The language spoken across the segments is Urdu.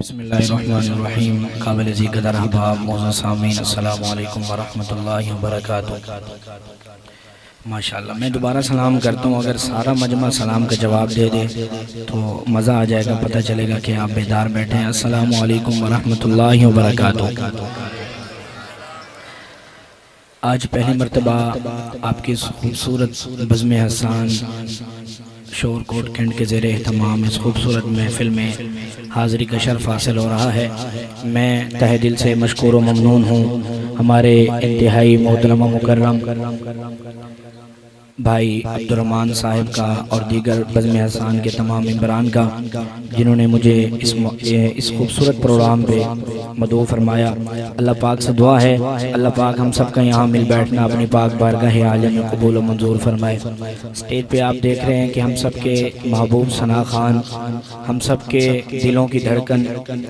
بسم اللہ الرحمن الرحیم۔ قابل ذکر احباب معزز سامعین، السلام علیکم ورحمۃ اللہ وبرکاتہ۔ ماشاءاللہ میں دوبارہ سلام کرتا ہوں، اگر سارا مجمع سلام کا جواب دے دے تو مزہ آ جائے گا، پتہ چلے گا کہ آپ بیدار بیٹھے ہیں۔ السلام علیکم ورحمۃ اللہ وبرکاتہ۔ آج پہلی مرتبہ آپ کی خوبصورت بزم حسان شور کوٹ کینٹ کے زیر اہتمام اس خوبصورت محفل میں حاضری کا شرف حاصل ہو رہا ہے۔ میں تہ دل سے مشکور و ممنون ہوں ہمارے انتہائی محترم و مکرم بھائی عبدالرحمن صاحب کا اور دیگر بزم حسان کے تمام ممبران کا، جنہوں نے مجھے اس خوبصورت پروگرام پہ مدعو فرمایا۔ اللہ پاک سے دعا ہے اللہ پاک ہم سب کا یہاں مل بیٹھنا اپنی پاک بارگاہ عالیہ میں قبول و منظور فرمائے۔ اسٹیج پہ آپ دیکھ رہے ہیں کہ ہم سب کے محبوب ثنا خان، ہم سب کے دلوں کی دھڑکن،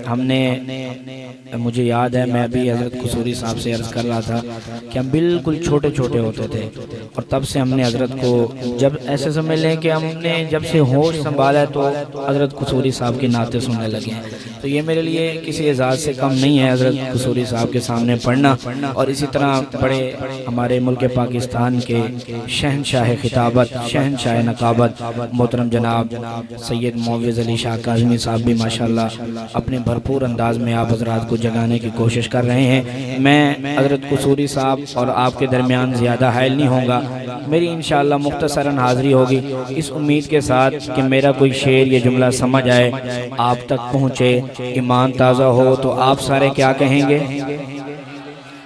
ہم نے مجھے یاد ہے میں ابھی حضرت قصوری صاحب سے عرض کر رہا تھا کہ ہم بالکل چھوٹے چھوٹے ہوتے تھے، اور تب سے ہم نے حضرت کو جب ایسے سمجھ لیں کہ ہم نے جب سے ہوش سنبھالا ہے تو حضرت قصوری صاحب کی نعتیں سننے لگے ہیں۔ تو یہ میرے لیے کسی اعزاز سے کم نہیں ہے حضرت قصوری صاحب کے سامنے پڑھنا، اور اسی طرح بڑے ہمارے ملک پاکستان کے شہنشاہ خطابت، شہنشاہ نقابت محترم جناب سید معوذ علی شاہ کاظمی صاحب بھی ماشاءاللہ اپنے بھرپور انداز میں آپ حضرات کو جگانے کی کوشش کر رہے ہیں۔ میں حضرت قصوری صاحب اور آپ کے درمیان زیادہ حائل نہیں ہوں گا، میری انشاءاللہ مختصراً حاضری ہوگی اس امید کے ساتھ کہ میرا کوئی شعر یا جملہ سمجھ آئے، آپ تک پہنچے، ایمان تازہ ہو تو آپ سارے کیا کہیں گے؟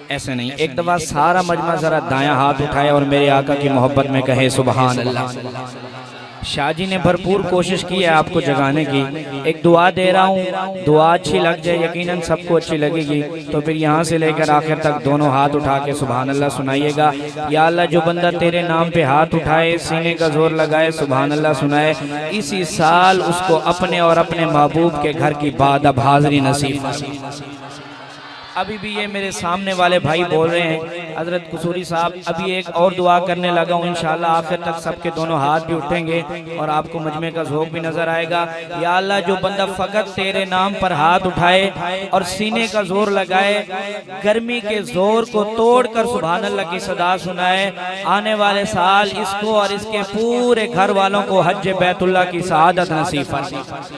ایسے نہیں، ایک دفعہ سارا مجمع ذرا دایاں ہاتھ اٹھائے اور میرے آقا کی محبت میں کہے سبحان اللہ۔ شاہ جی نے بھرپور کوشش کی ہے آپ کو جگانے کی، ایک دعا دے رہا ہوں، دعا اچھی لگ جائے یقیناً سب کو اچھی لگے گی، تو پھر یہاں سے لے کر آخر تک دونوں ہاتھ اٹھا کے سبحان اللہ سنائیے گا۔ یا اللہ جو بندہ تیرے نام پہ ہاتھ اٹھائے، سینے کا زور لگائے، سبحان اللہ سنائے، اسی سال اس کو اپنے اور اپنے محبوب کے گھر کی بعد اب حاضری نصیب۔ ابھی بھی یہ میرے سامنے والے بھائی بول رہے ہیں حضرت قصوری صاحب ابھی ایک اور دعا کرنے لگا ہوں، انشاءاللہ آخر تک سب کے دونوں ہاتھ بھی اٹھیں گے اور آپ کو مجمع کا ذوق بھی نظر آئے گا۔ یا اللہ جو بندہ فقط تیرے نام پر ہاتھ اٹھائے اور سینے کا زور لگائے، گرمی کے زور کو توڑ کر سبحان اللہ کی صدا سنائے، آنے والے سال اس کو اور اس کے پورے گھر والوں کو حج بیت اللہ کی سعادت نصیب فرمائے۔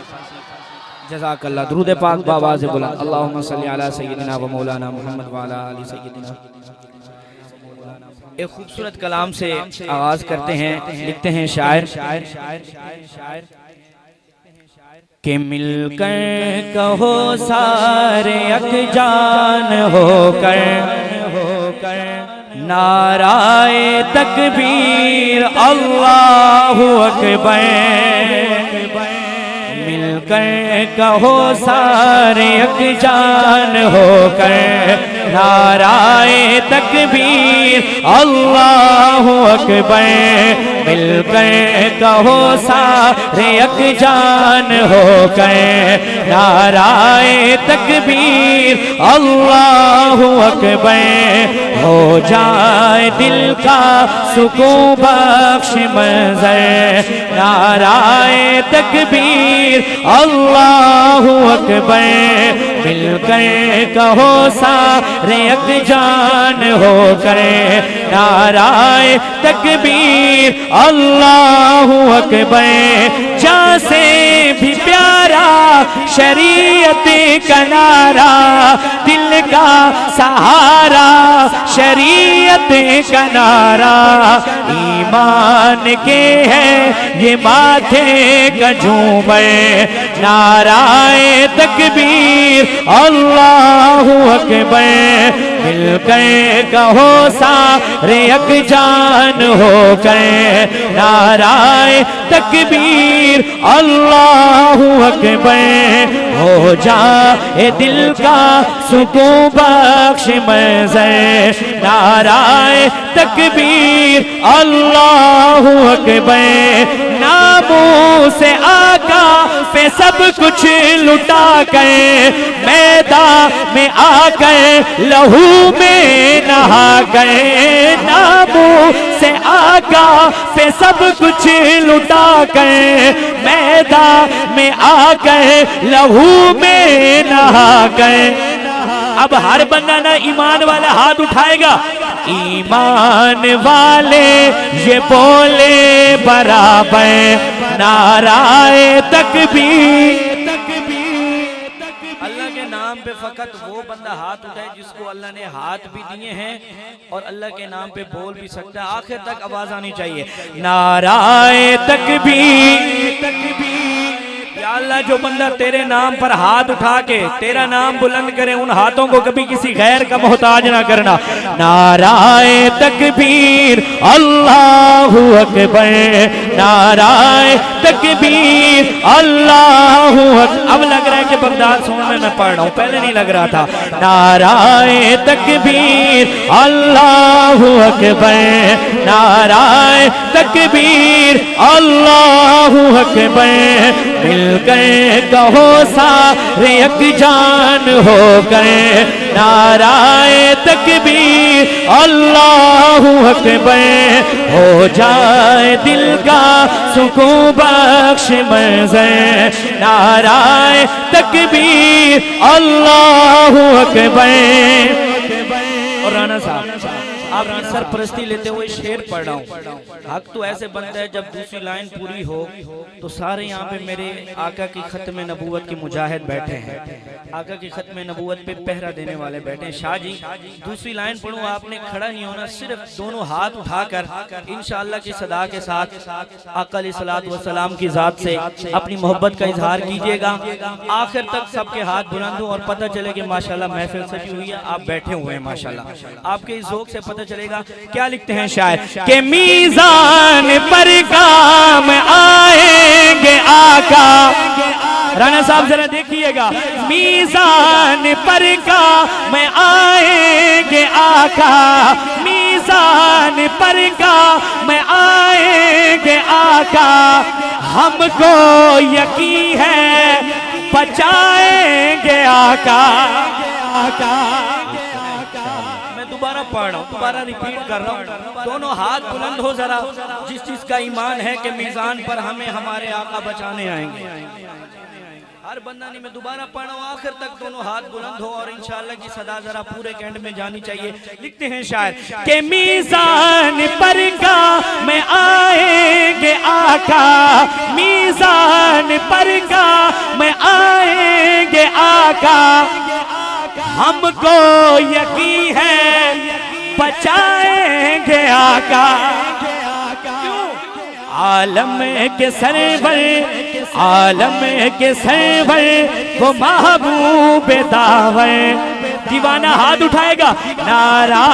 جزاک اللہ۔ درود پاک بآواز بلند، اللہم صلی علی سیدنا و مولانا محمد وعلی آل سیدنا۔ ایک خوبصورت کلام سے آغاز کرتے ہیں، لکھتے ہیں شاعر کہ مل کر کہو سارے یک جان ہو کر نعرہ تکبیر اللہ اکبر، مل کر کہو سارے یک جان ہو کر نعرہ تکبیر اللہ اکبر، مل کر کہو سارے یک جان ہو کر نعرہ تکبیر اللہ اکبر، ہو جائے دل کا سکون بخش منظر نعرہ تکبیر اللہ اکبر، مل کر کہو سارے یک جان ہو کر نعرہ تکبیر اللہ اکبر، جہاں سے بھی پیارا شریعت کا نعرہ، دل کا سہارا شریعت کا نعرہ، ایمان کے ہے یہ ماتھے کا جھومر نعرہ تکبیر اللہ اکبر، مل کر کہو سارے یک جان ہو کر نعرہ تکبیر اللہ اکبر، ہو جائے دل کا سکون بخش منظر نعرہ تکبیر اللہ اکبر، ناموں سے آقا پہ سب کچھ لٹا کر میدان میں آ کر لہو میں نہا گئے، ناموں سے آقا پہ سب کچھ لٹا کر میدان میں آ گئے لہو میں نہا گئے. اب ہر بندہ نہ ایمان والا ہاتھ اٹھائے گا. ایمان والے یہ بولے برابر نعرہ تکبیر. اللہ کے نام پہ فقط وہ بندہ ہاتھ اٹھائے جس کو اللہ نے ہاتھ بھی دیے ہیں اور اللہ کے نام پہ بول بھی سکتا ہے. آخر تک آواز آنی چاہیے. نعرہ تکبیر. یا اللہ جو بندہ تیرے نام پر ہاتھ اٹھا کے تیرا نام بلند کرے ان ہاتھوں کو کبھی کسی غیر کا محتاج نہ کرنا. نعرہ تکبیر اللہ اکبر. نعرہ تکبیر اللہ اکبر. اب لگ رہا ہے کہ بغداد سون میں پڑھ رہا ہوں, پہلے نہیں لگ رہا تھا. نعرہ تکبیر اللہ اکبر. نعرہ تکبیر اللہ اکبر. مل کر کہو سارے یک جان ہو کر نعرہ تکبیر اللہ اکبر. ہو جائے دل کا سکون بخش منظر. نعرہ تکبیر اللہ اکبر. اور رانا صاحب آپ کی سرپرستی لیتے ہوئے شعر پڑھ رہا ہوں. حق تو ایسے بنتا ہے جب دوسری لائن پوری ہو تو سارے یہاں پہ میرے آقا کی ختم نبوت کے مجاہد بیٹھے ہیں, آقا کی ختم نبوت پہ پہرہ دینے والے بیٹھے ہیں. شاہ جی دوسری لائن پڑھوں, آپ نے کھڑا نہیں ہونا, صرف دونوں ہاتھ اٹھا کر انشاءاللہ کی صدا کے ساتھ آقا علیہ الصلوۃ والسلام کی ذات سے اپنی محبت کا اظہار کیجئے گا. آخر تک سب کے ہاتھ بلند ہوں اور پتہ چلے کہ ماشاءاللہ محفل سجی ہوئی ہے, آپ بیٹھے ہوئے ہیں ماشاءاللہ. آپ کے اس ذوق سے پتہ چلے گا. کیا لکھتے ہیں شاعر کہ میزان پر کام آئیں گے آقا. رانا صاحب ذرا دیکھیے گا. میزان پر کام آئیں گے آقا. میزان پر کام آئیں گے آقا. ہم کو یقین ہے بچائیں گے آقا. میں دوبارہ پڑھ رہا ہوں, دوبارہ ریپیٹ کر رہا ہوں. دونوں ہاتھ بلند ہو ذرا جس چیز کا ایمان ہے کہ میزان پر ہمیں ہمارے آقا بچانے آئیں گے. ہر بندہ نہیں, میں دوبارہ پڑھ رہا ہوں, آخر تک دونوں ہاتھ بلند ہو اور انشاءاللہ کی صدا ذرا پورے کینڈ میں جانی چاہیے. لکھتے ہیں شاعر کہ میزان پر کام آئیں گے آقا. میزان پر کام آئیں گے آقا. ہم کو یقین ہے بچائیں گے آقا. عالم کے سرور, عالم کے سرور وہ محبوب داور. دیوانہ ہاتھ اٹھائے گا. نعرہ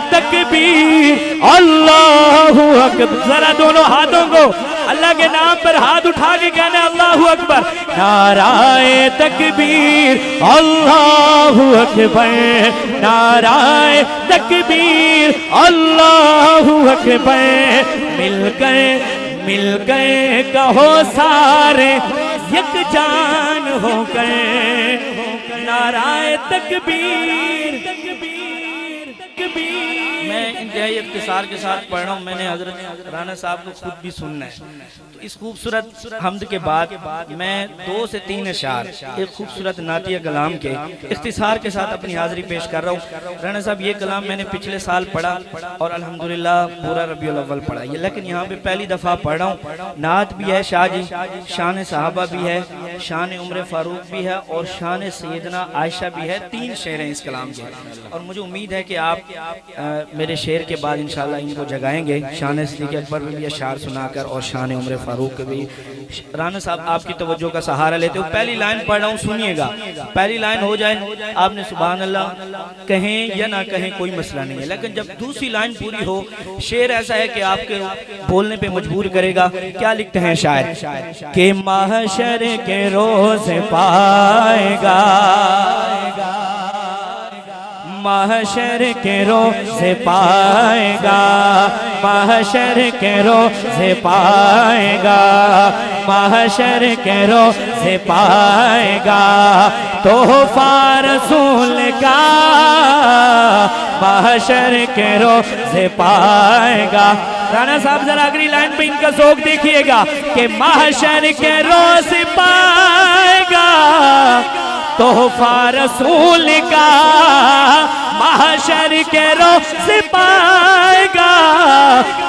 تکبیر اللہ اکبر. ذرا دونوں ہاتھوں کو اللہ کے نام پر ہاتھ اٹھا کے کہنا اللہ اکبر. نعرہ تکبیر اللہ اکبر. نعرہ تکبیر اللہ اکبر. مل کر کہو سارے یک جان ہو کر نعرہ تکبیر. میں انتہائی اختصار کے ساتھ پڑھ رہا ہوں. میں نے حضرت رانا صاحب کو خود بھی سننا ہے. تو اس خوبصورت حمد کے بعد میں 2 سے 3 اشعار ایک خوبصورت نعتیہ کلام کے اختصار کے ساتھ اپنی حاضری پیش کر رہا ہوں. رانا صاحب یہ کلام میں نے پچھلے سال پڑھا اور الحمدللہ پورا ربیع الاول پڑھا, لیکن یہاں پہ پہلی دفعہ پڑھ رہا ہوں. نعت بھی ہے شاہ جی, شان صحابہ بھی ہے, شان عمر فاروق بھی ہے اور شان سیدنا عائشہ بھی ہے. 3 شعر ہیں اس کلام کے اور مجھے امید ہے کہ آپ میرے شعر کے بعد انشاءاللہ ان کو جگائیں گے. شان صدیق اکبر میں بھی اشعار سنا کر اور شان عمر فاروق کے بھی. رانا صاحب آپ کی توجہ کا سہارا لیتے ہو. پہلی لائن پڑھ رہا ہوں, سنیے گا. پہلی لائن ہو جائے آپ نے سبحان اللہ کہیں یا نہ کہیں کوئی مسئلہ نہیں ہے, لیکن جب دوسری لائن پوری ہو شعر ایسا ہے کہ آپ کے بولنے پہ مجبور کرے گا. کیا لکھتے ہیں شاعر کہ محشر کے روز پائے گا, محشر کے روز پائے گا, محشر کے روز پائے گا, محشر کے روز پائے گا. تحفہ رسول کا محشر کے روز پائے گا. رانا صاحب ذرا اگلی لائن پہ ان کا ذوق دیکھئے گا کہ محشر کے روز پائے گا تحفہ رسول کا، محشر کے روز پائے گا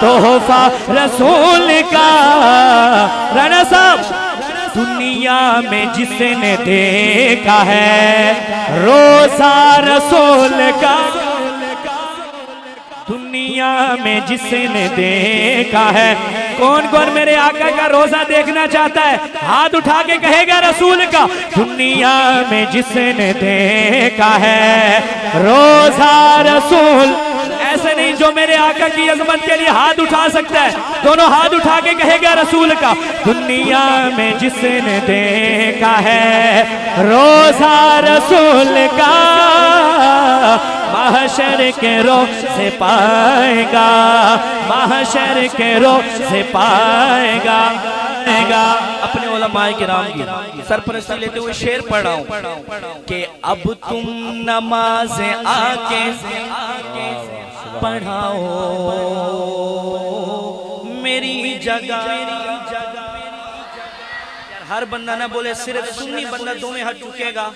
تحفہ رسول کا۔ رانا صاحب دنیا میں جس نے دیکھا ہے روزہ رسول کا، دنیا میں جس نے دیکھا ہے، کون کون میرے آقا کا روزہ دیکھنا چاہتا ہے؟ ہاتھ اٹھا کے کہے گا رسول کا۔ دنیا میں جس نے دیکھا ہے روزہ رسول، ایسے نہیں جو میرے آقا کی عظمت کے لیے ہاتھ اٹھا سکتا ہے، دونوں ہاتھ اٹھا کے کہے گا رسول کا۔ دنیا میں جس نے دیکھا ہے روزہ رسول کا، محشر کے روز سے پائے گا، محشر کے روز سے پائے گا۔ اپنے علماء کرام کی سرپرستی لیتے ہوئے شعر پڑھ رہا ہوں کہ اب تم نماز آکے پڑھاؤ میری جگہ۔ ہر بندہ نہ بولے، صرف سنی بندہ دونوں ہاتھ چکے گا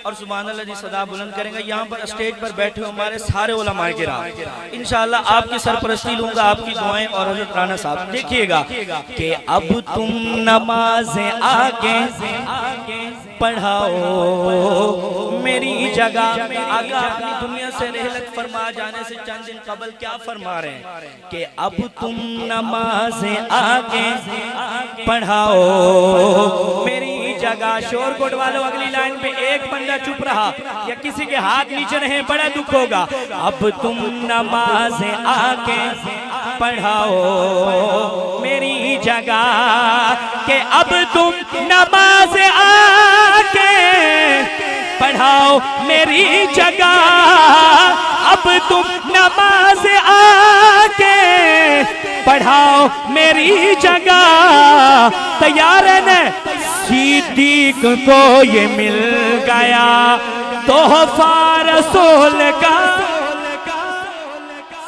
اور سبحان اللہ جی صدا بلند کریں گا۔ یہاں پر اسٹیج پر بیٹھے ہوئے ہمارے سارے علماء کرام، انشاءاللہ آپ کی سرپرستی لوں گا، آپ کی دعائیں اور حضرت رانا صاحب دیکھئے گا کہ اب تم نمازیں آگے پڑھاؤ میری جگہ۔ آقا اپنی دنیا سے رحلت فرما جانے سے چند دن قبل کیا فرما رہے ہیں کہ اب تم نمازیں آگے پڑھاؤ میری جگہ۔ شور کوٹ والوں اگلی لائن پہ ایک بندہ چپ رہا یا کسی کے ہاتھ نیچے رہے بڑا دکھ ہوگا۔ اب تم نمازیں آگے پڑھاؤ میری جگہ، کہ اب تم نمازیں آگے پڑھاؤ میری جگہ، اب تم نماز آگے پڑھاؤ میری جگہ۔ تیار ہے نا؟ صدیق کو یہ مل گیا تحفہ رسول کا،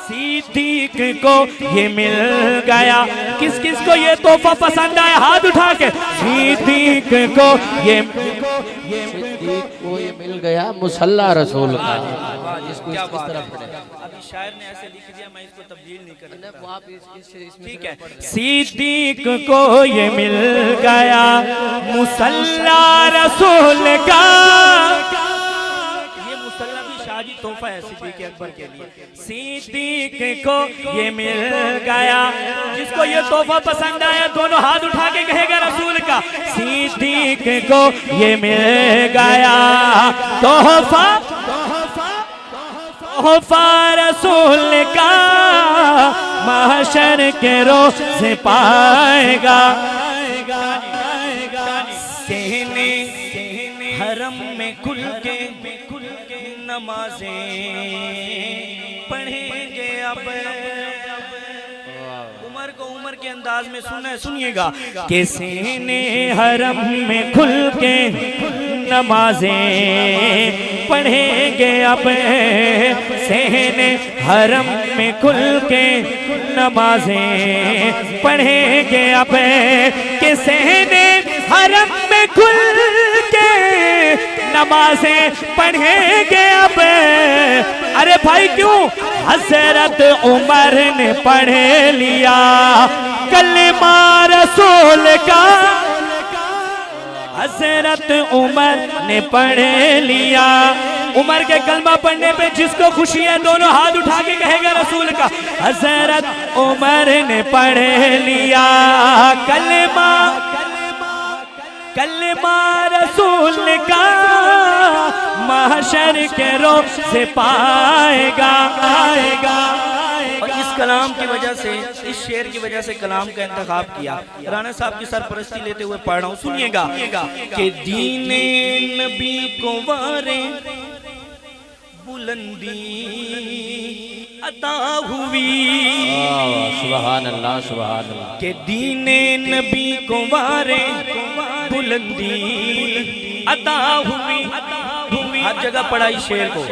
صدیق کو یہ مل گیا۔ کس کس کو یہ تحفہ پسند آیا ہاتھ اٹھا کے؟ صدیق کو یہ مل گیا مصلی رسول کا۔ اس کو اس طرح پڑھے، ابھی شاعر نے ایسے لکھ دیا، میں اس کو تبدیل نہیں کرتا، ٹھیک ہے۔ صدیق کو یہ مل گیا مصلی رسول کا، یہ مصلی بھی شاہی تحفہ ہے صدیق اکبر کے لیے۔ صدیق کو یہ مل گیا، جس کو یہ تحفہ پسند آیا دونوں ہاتھ اٹھا کے کہے گا رسول کا۔ صدیق کو یہ مل گیا تحفہ رسول کا، محشر کے روز سے پائے گا۔ سینے حرم میں کھل کے نمازیں پڑھیں گے اب۔ عمر کو عمر کے انداز میں سنیے گا کہ سینے حرم میں کھل کے نمازیں پڑھیں گے اب، سینے حرم میں کھل کے نمازیں پڑھیں گے اب، کہ سینے حرم میں کھل کے نمازیں پڑھیں گے اب۔ ارے بھائی کیوں؟ حضرت عمر نے پڑھ لیا کلمہ رسول کا، حضرت عمر نے پڑھ لیا۔ عمر کے کلمہ پڑھنے پہ جس کو خوشی ہے دونوں ہاتھ اٹھا کے کہے گا رسول کا۔ حضرت عمر نے پڑھ لیا کلمہ رسول کا، محشر کے روز سے پائے گا۔ اور اس کلام کی وجہ سے، اس شعر کی وجہ سے کلام کا انتخاب کیا۔ رانا صاحب کی سرپرستی لیتے ہوئے پڑھ رہا ہوں، سنیے گا کہ دین نبی کو وارے بلندی عطا ہوئی، سبحان اللہ سبحان اللہ، کہ دین نبی کو وارے بلندی عطا ہوئی۔ ہر جگہ پڑھا اس شعر کو،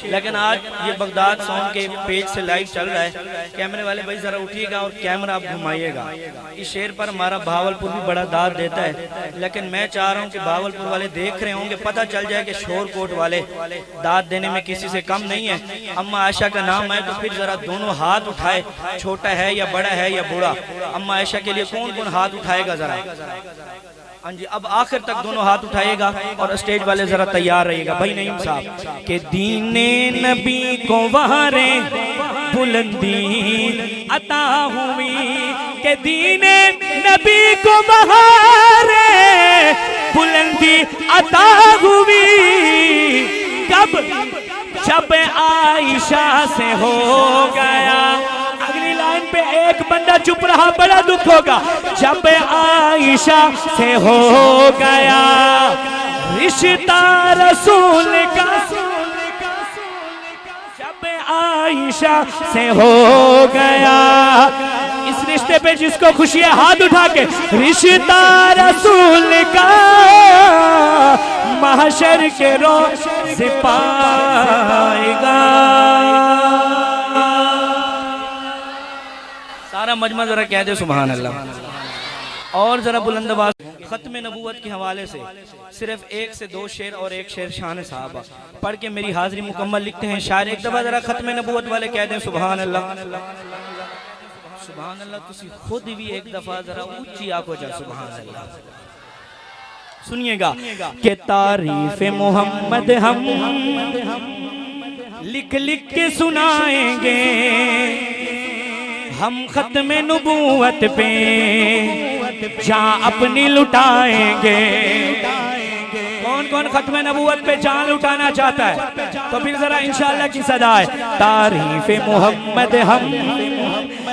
لیکن آج یہ بغداد ساؤنڈ کے پیج سے لائیو چل رہا ہے، کیمرے والے بھائی ذرا اٹھیے گا اور کیمرہ آپ گھمائیے گا۔ اس شعر پر ہمارا بہاولپور بھی بڑا داد دیتا ہے، لیکن میں چاہ رہا ہوں کہ بہاولپور والے دیکھ رہے ہوں گے، پتہ چل جائے کہ شور کوٹ والے داد دینے میں کسی سے کم نہیں ہے۔ اماں عائشہ کا نام ہے تو پھر ذرا دونوں ہاتھ اٹھائے، چھوٹا ہے یا بڑا ہے یا بوڑھا، اماں عائشہ کے لیے کون کون ہاتھ اٹھائے گا ذرا؟ ہاں جی، اب آخر تک دونوں ہاتھ اٹھائیے گا اور اسٹیج والے ذرا تیار رہیے گا۔ بھائی نعیم صاحب کہ دین نبی کو وہارے بلندی عطا ہوئی، کہ دین نبی کو وہارے بلندی عطا ہوئی، کب جب عائشہ سے ہو گیا۔ اگلی لائن پہ ایک بندہ چپ رہا، بڑا دکھ ہوگا۔ جب عائشہ سے ہو گیا رشتہ رسول کا، جب عائشہ سے ہو گیا اس رشتے پہ جس کو خوشی ہے ہاتھ اٹھا کے، رشتہ رسول کا محشر کے روز پائے گا۔ سارا مجمع ذرا کہہ دے سبحان اللہ، اور ذرا بلند آواز۔ ختم نبوت کے حوالے سے صرف 1 سے 2 شعر اور 1 شعر شان صحابہ پڑھ کے میری حاضری مکمل لکھتے ہیں شاعر۔ ایک دفعہ ذرا ختم نبوت والے کہہ دیں سبحان اللہ، سبحان اللہ۔ تسی خود بھی ایک دفعہ ذرا اونچی آنکھوں جا سبحان اللہ سنیے گا کہ تعریف محمد ہم لکھ لکھ کے سنائیں گے، ہم ختم نبوت پہ جان اپنی لٹائیں گے۔ کون کون ختم نبوت پہ جان لٹانا چاہتا ہے تو پھر ذرا انشاءاللہ کی صدا ہے۔ تعریف محمد ہم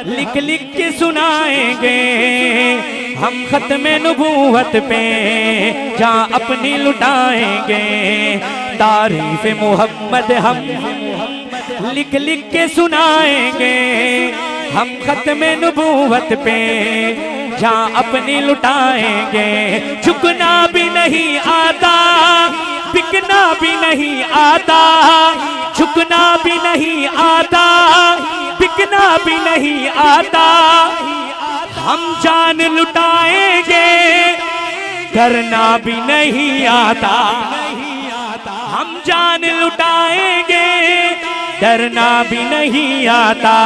لکھ لکھ کے سنائیں گے، ہم ختم نبوت پہ جان اپنی لٹائیں گے۔ تعریف محمد ہم لکھ لکھ کے سنائیں گے، ہم ختم نبوت پہ جان اپنی لٹائیں گے۔ جھکنا بھی نہیں آتا، بکنا بھی نہیں آتا، جھکنا بھی نہیں آتا، بکنا بھی نہیں آتا، ہم جان لٹائیں گے، ڈرنا بھی نہیں آتا، ہم جان لٹائیں گے، ڈرنا بھی نہیں آتا۔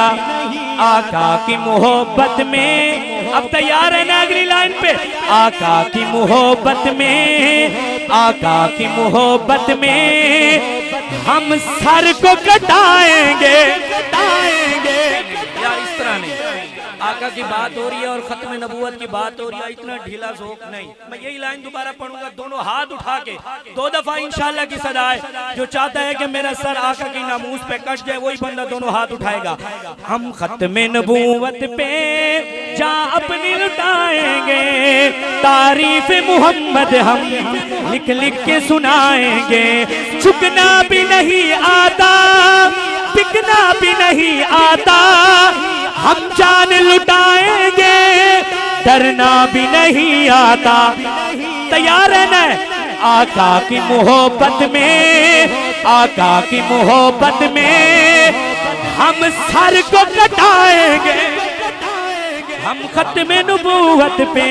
آقا کی محبت میں، اب تیار ہے نا اگلی لائن پہ؟ آقا کی محبت میں، آقا کی محبت میں ہم سر کو کٹائیں گے، کٹائیں گے۔ یا اس طرح نہیں، آقا کی بات ہو رہی ہے اور ختم نبوت کی بات ہو رہی ہے، اتنا ڈھیلا ذوق نہیں۔ میں یہی لائن دوبارہ پڑھوں گا، دونوں ہاتھ اٹھا کے 2 دفعہ انشاءاللہ کی صدا ہے۔ جو چاہتا ہے کہ میرا سر آقا کی ناموس پہ کٹ جائے وہی بندہ دونوں ہاتھ اٹھائے گا۔ ہم ختم نبوت پہ جان اپنی لٹائیں گے، تعریف محمد ہم لکھ لکھ کے سنائیں گے۔ جھکنا بھی نہیں آتا، بکنا بھی نہیں آتا، ہم جان لٹائیں گے، ڈرنا بھی نہیں آتا۔ تیار ہے نا؟ آقا کی محبت میں، آقا کی محبت میں ہم سر کو کٹائیں گے، ہم ختم نبوت پہ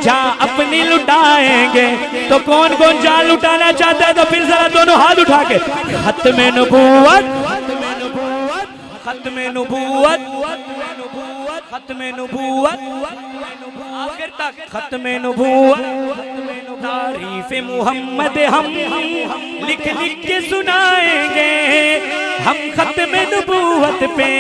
جان اپنی لٹائیں گے۔ تو کون کون جان لٹانا چاہتا ہے تو پھر ذرا دونوں ہاتھ اٹھا کے ختم نبوت، ختم نبوت، ختم نبوت، آخر تک ختم نبوت۔ تعریف محمد ہم لکھ لکھ کے سنائیں گے، ہم ختم نبوت پہ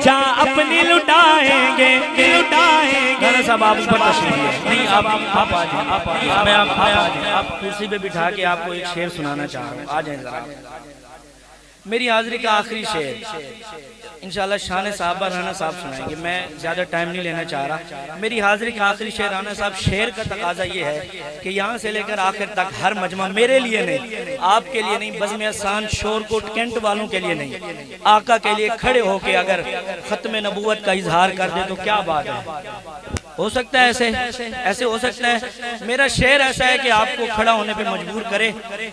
جان اپنی لٹائیں گے، لٹائیں گے۔ صاحب آپ اوپر تشریف نہیں، آپ آ جائیں، میں آپ کرسی پہ بٹھا کے آپ کو ایک شعر سنانا چاہ رہا ہوں، آ جائیں ذرا۔ میری حاضری کا آخری شعر انشاءاللہ شان صحابہ رانا صاحب سنائیں گے، میں زیادہ ٹائم نہیں لینا چاہ رہا۔ میری حاضری کا آخری شعر رانا صاحب، شعر کا تقاضا یہ ہے کہ یہاں سے لے کر آخر تک ہر مجمع میرے لیے نہیں، آپ کے لیے نہیں، بزم احسان شور کوٹ کینٹ والوں کے لیے نہیں، آقا کے لیے کھڑے ہو کے اگر ختم نبوت کا اظہار کر دے تو کیا بات ہے۔ ہو سکتا ہے ایسے ہو سکتا ہے. میرا شعر ایسا ہے کہ آپ کو کھڑا ہونے پہ مجبور کرے,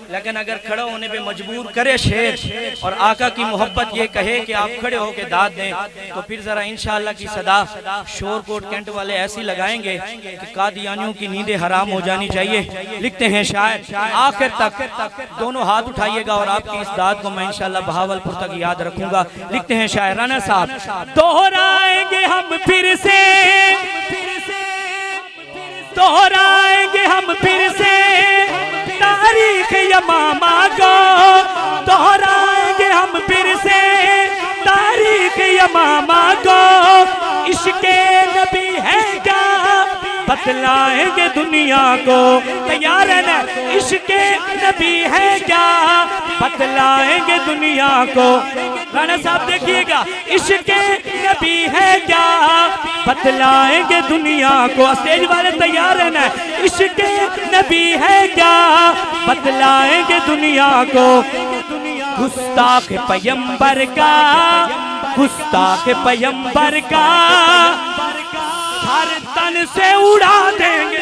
لیکن اگر کھڑا ہونے پہ مجبور کرے شعر اور آقا کی محبت یہ کہے کہ آپ کھڑے ہو کے داد دیں, تو پھر ذرا انشاءاللہ کی صدا شور کوٹ کینٹ والے ایسی لگائیں گے کہ قادیانیوں کی نیندیں حرام ہو جانی چاہیے. لکھتے ہیں شاعر, آخر تک دونوں ہاتھ اٹھائیے گا اور آپ کی اس داد کو میں انشاءاللہ بہاولپور تک یاد رکھوں گا. لکھتے ہیں شاعر رانا صاحب, دوہرائیں گے ہم پھر سے, دوہرائیں گے ہم پھر سے تاریخ یمامہ کو, دوہرائیں گے ہم پھر سے تاریخ یمامہ کو. عشق نبی ہے کیا بتلائیں گے دنیا کو, تیار ہے نا؟ عشق نبی ہے کیا بتلائیں گے دنیا کو. رانا صاحب دیکھیے گا, عشق نبی ہے کیا بتلائیں گے دنیا کو. اسٹیج والے تیار ہیں نا؟ عشق نبی ہے کیا بتلائیں گے دنیا کو. گستاخ پیمبر کا, گستاخ پیمبر کا ہر تن سے اڑا دیں گے,